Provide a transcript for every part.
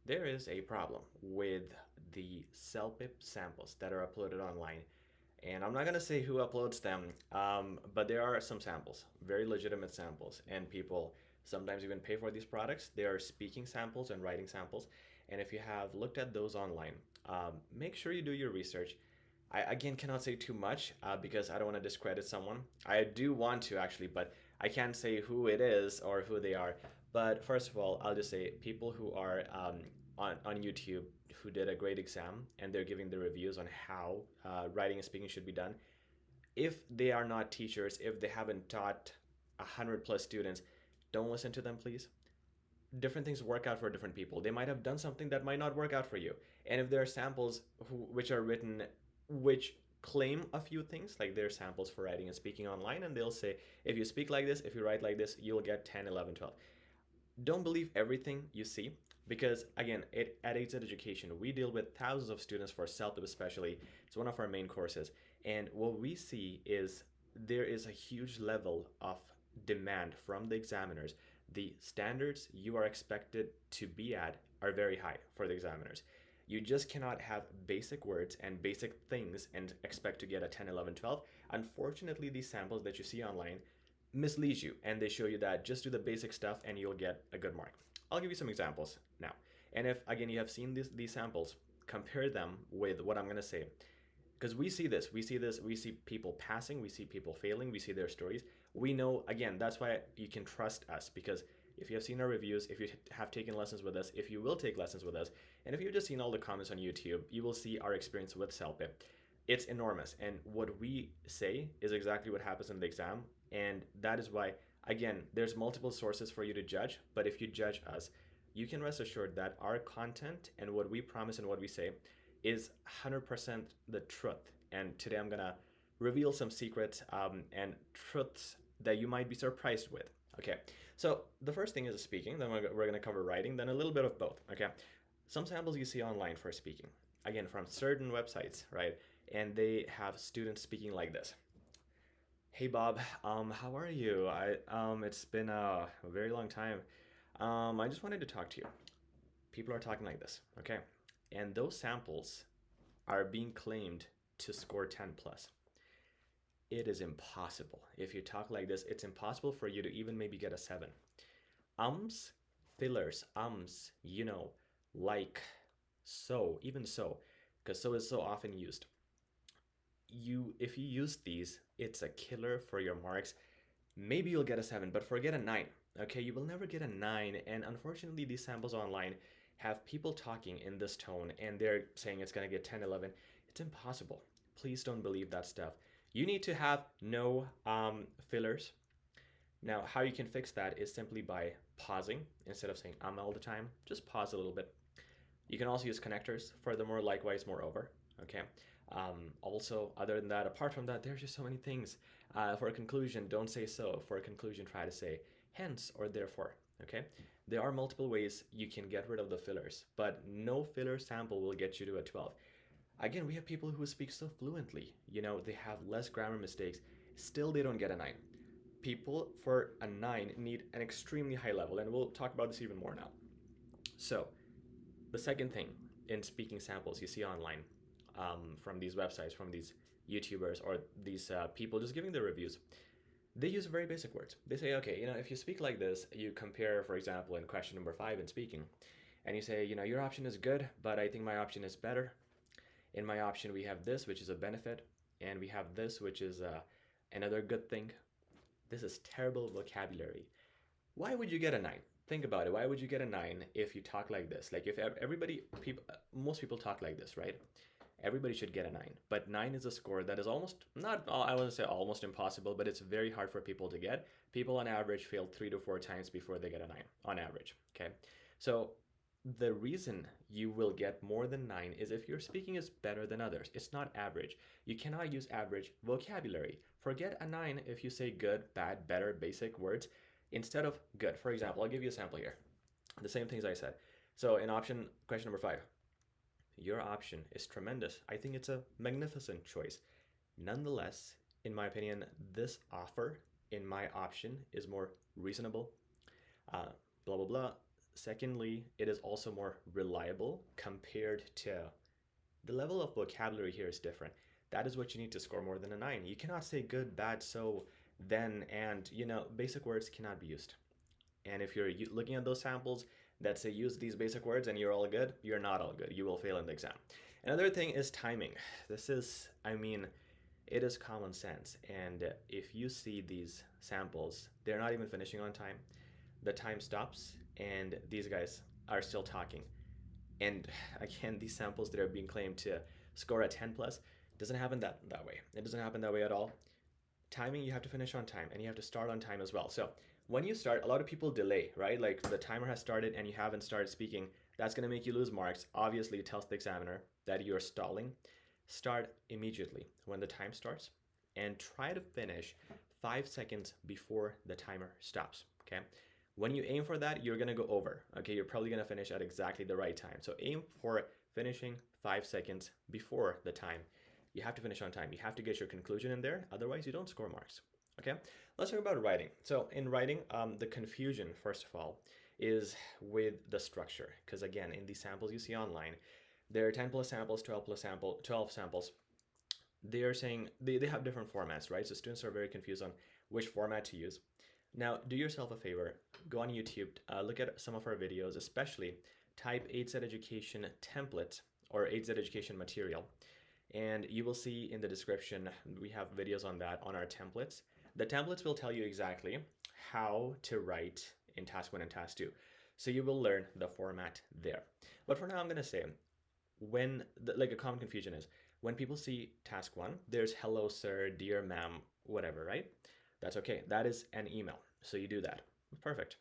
There is a problem with the CELPIP samples that are uploaded online. And I'm not going to say who uploads them, but there are some samples, very legitimate samples, and people sometimes even pay for these products. They are speaking samples and writing samples. And if you have looked at those online, make sure you do your research. I again cannot say too much because I don't want to discredit someone. I do want to actually, but I can't say who it is or who they are. But first of all, I'll just say people who are on YouTube who did a great exam and they're giving the reviews on how writing and speaking should be done. If they are not teachers, if they haven't taught 100+ students, don't listen to them, please. Different things work out for different people. They might have done something that might not work out for you. And if there are samples which are written, which claim a few things, like there are samples for writing and speaking online, and they'll say, if you speak like this, if you write like this, you'll get 10, 11, 12. Don't believe everything you see because again at HZad Education we deal with thousands of students for CELPIP especially. It's one of our main courses, and what we see is there is a huge level of demand from the examiners. The standards you are expected to be at are very high for the examiners. You just cannot have basic words and basic things and expect to get a 10, 11, 12. Unfortunately, these samples that you see online mislead you and they show you that just do the basic stuff and you'll get a good mark. I'll give you some examples now. And if again you have seen these samples, compare them with what I'm going to say. Because we see this, we see people passing, we see people failing, we see their stories. We know, again, that's why you can trust us, because if you have seen our reviews, if you have taken lessons with us, if you will take lessons with us, and if you've just seen all the comments on YouTube, you will see our experience with CELPIP. It's enormous. And what we say is exactly what happens in the exam. And that is why, again, there's multiple sources for you to judge. But if you judge us, you can rest assured that our content and what we promise and what we say is 100% the truth. And today I'm going to reveal some secrets and truths that you might be surprised with. Okay, so the first thing is speaking, then we're going to cover writing, then a little bit of both. Okay, some samples you see online for speaking, again, from certain websites, right? And they have students speaking like this. Hey Bob, how are you? It's been a very long time. I just wanted to talk to you. People are talking like this, okay? And those samples are being claimed to score 10 plus. It is impossible. If you talk like this, it's impossible for you to even maybe get a 7. Ums, fillers, you know, like, so, even so, because so is so often used. If you use these, it's a killer for your marks. Maybe you'll get a 7, but forget a 9. Okay, you will never get a 9, and unfortunately these samples online have people talking in this tone and they're saying it's going to get 10, 11. It's impossible. Please don't believe that stuff. You need to have no fillers. Now, how you can fix that is simply by pausing. Instead of saying all the time, just pause a little bit. You can also use connectors. Furthermore, likewise, moreover. Okay. Also, other than that, apart from that, there's just so many things. For a conclusion, don't say so. For a conclusion, try to say hence or therefore. Okay. There are multiple ways you can get rid of the fillers, but no filler sample will get you to a 12. Again, we have people who speak so fluently. You know, they have less grammar mistakes. Still, they don't get a 9. People for a 9 need an extremely high level, and we'll talk about this even more now. So, the second thing in speaking samples you see online from these websites, from these YouTubers, or these people just giving their reviews, they use very basic words. They say, okay, you know, if you speak like this, you compare, for example, in question number 5 in speaking, and you say, you know, your option is good, but I think my option is better. In my option, we have this, which is a benefit, and we have this, which is another good thing. This is terrible vocabulary. Why would you get a 9? Think about it. Why would you get a 9 if you talk like this? Like if most people talk like this, right? Everybody should get a 9. But 9 is a score that is almost, not, I wouldn't say almost impossible, but it's very hard for people to get. People on average fail 3 to 4 times before they get a 9, on average, okay? So the reason you will get more than 9 is if your speaking is better than others. It's not average. You cannot use average vocabulary. Forget a 9 if you say good, bad, better, basic words instead of good. For example, I'll give you a sample here. The same things I said. So in question number 5, your option is tremendous. I think it's a magnificent choice. Nonetheless, in my opinion, this offer in my option is more reasonable. Blah, blah, blah. Secondly, it is also more reliable compared to the level of vocabulary here is different. That is what you need to score more than a 9. You cannot say good, bad, so, then, and, basic words cannot be used. And if you're looking at those samples that say use these basic words and you're all good, you're not all good. You will fail in the exam. Another thing is timing. This is, it is common sense. And if you see these samples, they're not even finishing on time. The time stops and these guys are still talking. And again, these samples that are being claimed to score a 10 plus doesn't happen that way. It doesn't happen that way at all. Timing, you have to finish on time and you have to start on time as well. So when you start, a lot of people delay, right? Like the timer has started and you haven't started speaking. That's going to make you lose marks. Obviously, it tells the examiner that you're stalling. Start immediately when the time starts and try to finish 5 seconds before the timer stops, okay? When you aim for that, you're going to go over, okay? You're probably going to finish at exactly the right time. So aim for finishing 5 seconds before the time. You have to finish on time. You have to get your conclusion in there. Otherwise, you don't score marks, okay? Let's talk about writing. So in writing, the confusion, first of all, is with the structure. Because again, in these samples you see online, there are 10 plus samples, 12 plus 12 samples. They are saying they have different formats, right? So students are very confused on which format to use. Now, do yourself a favor, go on YouTube, look at some of our videos, especially type HZad education template or HZad education material. And you will see in the description, we have videos on that, on our templates. The templates will tell you exactly how to write in task 1 and task 2. So you will learn the format there. But for now, I'm going to say, like a common confusion is, when people see task 1, there's hello, sir, dear ma'am, whatever, right? That's okay. That is an email. So you do that. Perfect.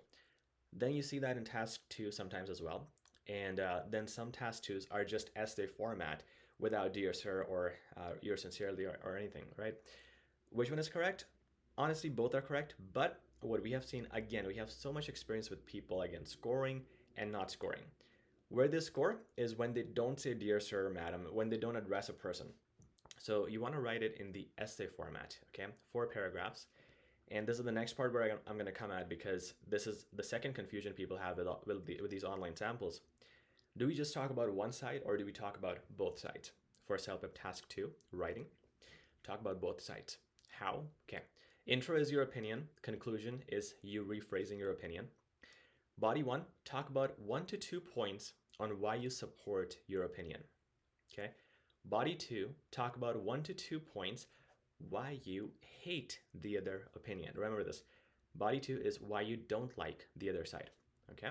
Then you see that in task 2 sometimes as well. And then some task 2s are just essay format without dear sir or yours sincerely or anything, right? Which one is correct? Honestly, both are correct. But what we have seen, again, we have so much experience with people, again, scoring and not scoring. Where they score is when they don't say dear sir or madam, when they don't address a person. So you want to write it in the essay format, okay? 4 paragraphs. And this is the next part where I'm going to come at, because this is the second confusion people have with these online samples. Do we just talk about one side or do we talk about both sides? For CELPIP task 2, writing, talk about both sides. How? Okay. Intro is your opinion. Conclusion is you rephrasing your opinion. Body 1, talk about 1 to 2 points on why you support your opinion. Okay. Body 2, talk about 1 to 2 points why you hate the other opinion. Remember this. Body 2 is why you don't like the other side. Okay.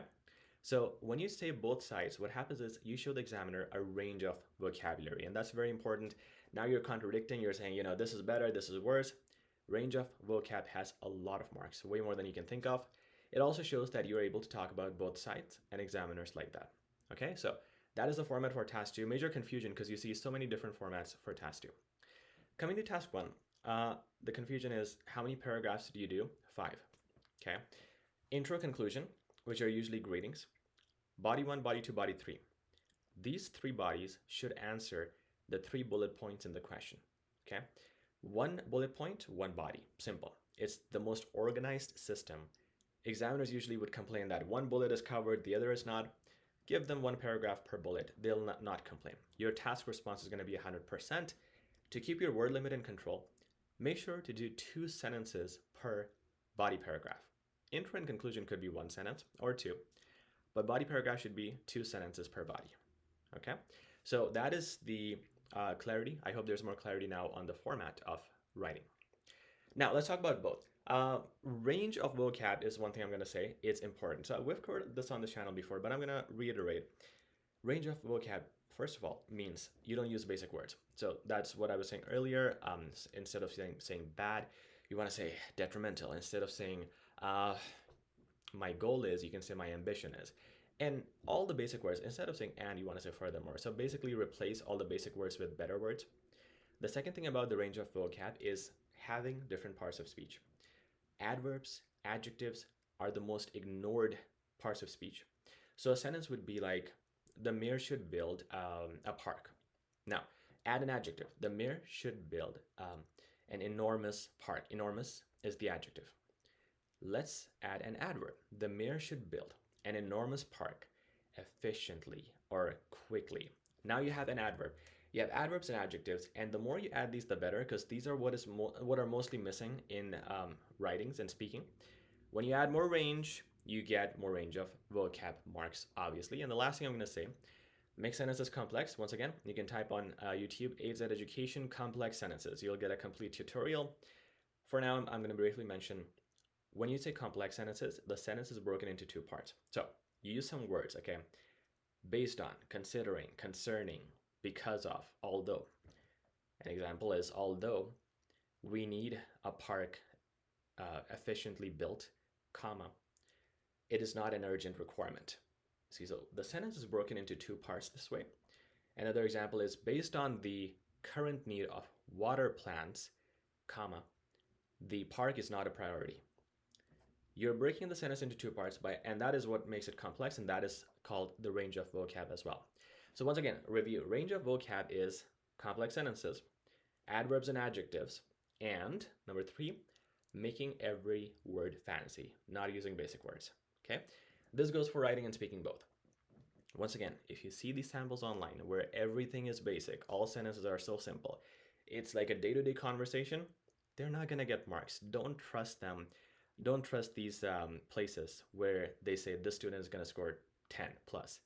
So when you say both sides, what happens is you show the examiner a range of vocabulary, and that's very important. Now you're contradicting, you're saying, this is better, this is worse. Range of vocab has a lot of marks, way more than you can think of. It also shows that you're able to talk about both sides, and examiners like that. Okay, so that is the format for task 2. Major confusion because you see so many different formats for task 2. Coming to task 1, the confusion is how many paragraphs do you do? 5. Okay. Intro, conclusion, which are usually greetings. Body 1, body 2, body 3. These 3 bodies should answer the 3 bullet points in the question. Okay. 1 bullet point, 1 body. Simple. It's the most organized system. Examiners usually would complain that 1 bullet is covered, the other is not. Give them 1 paragraph per bullet. They'll not complain. Your task response is going to be 100%. To keep your word limit in control, make sure to do 2 sentences per body paragraph. Intro and conclusion could be 1 sentence or 2, but body paragraph should be 2 sentences per body. Okay, so that is the clarity. I hope there's more clarity now on the format of writing. Now let's talk about both. Range of vocab is one thing I'm going to say. It's important. So we've covered this on the channel before, but I'm going to reiterate. Range of vocab, first of all, means you don't use basic words. So that's what I was saying earlier. Instead of saying bad, you want to say detrimental. Instead of saying my goal is, you can say my ambition is. And all the basic words, instead of saying and, you want to say furthermore. So basically replace all the basic words with better words. The second thing about the range of vocab is having different parts of speech. Adverbs, adjectives are the most ignored parts of speech. So a sentence would be like, the mayor should build a park. Now, add an adjective. The mayor should build an enormous park. Enormous is the adjective. Let's add an adverb. The mayor should build. an enormous park efficiently or quickly. Now you have an adverb. You have adverbs and adjectives, and the more you add these, the better, because these are what are mostly missing in writings and speaking. When you add more range, you get more range of vocab marks, obviously. And the last thing I'm going to say, make sentences complex. Once again, you can type on YouTube HZad Education complex sentences. You'll get a complete tutorial. For now, I'm going to briefly mention when you say complex sentences, the sentence is broken into two parts. So you use some words, okay? Based on, considering, concerning, because of, although. An example is although we need a park efficiently built, comma, it is not an urgent requirement. See, so the sentence is broken into two parts this way. Another example is based on the current need of water plants, comma, the park is not a priority. You're breaking the sentence into two parts, and that is what makes it complex, and that is called the range of vocab as well. So once again, review. Range of vocab is complex sentences, adverbs and adjectives, and number 3, making every word fancy, not using basic words. Okay? This goes for writing and speaking both. Once again, if you see these samples online where everything is basic, all sentences are so simple, it's like a day-to-day conversation, they're not going to get marks. Don't trust them. Don't trust these places where they say this student is going to score 10 plus.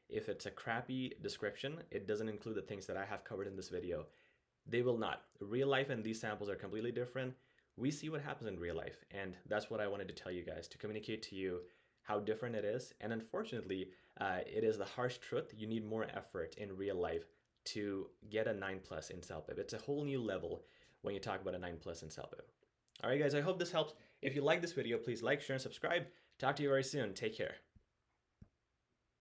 If it's a crappy description, it doesn't include the things that I have covered in this video, they will not. Real life and these samples are completely different. We see what happens in real life, and that's what I wanted to tell you guys, to communicate to you how different it is. And unfortunately, it is the harsh truth. You need more effort in real life to get a 9 plus in CELPIP. It's a whole new level when you talk about a 9 plus in CELPIP. All right, guys, I hope this helps. If you like this video, please like, share, and subscribe. Talk to you very soon. Take care.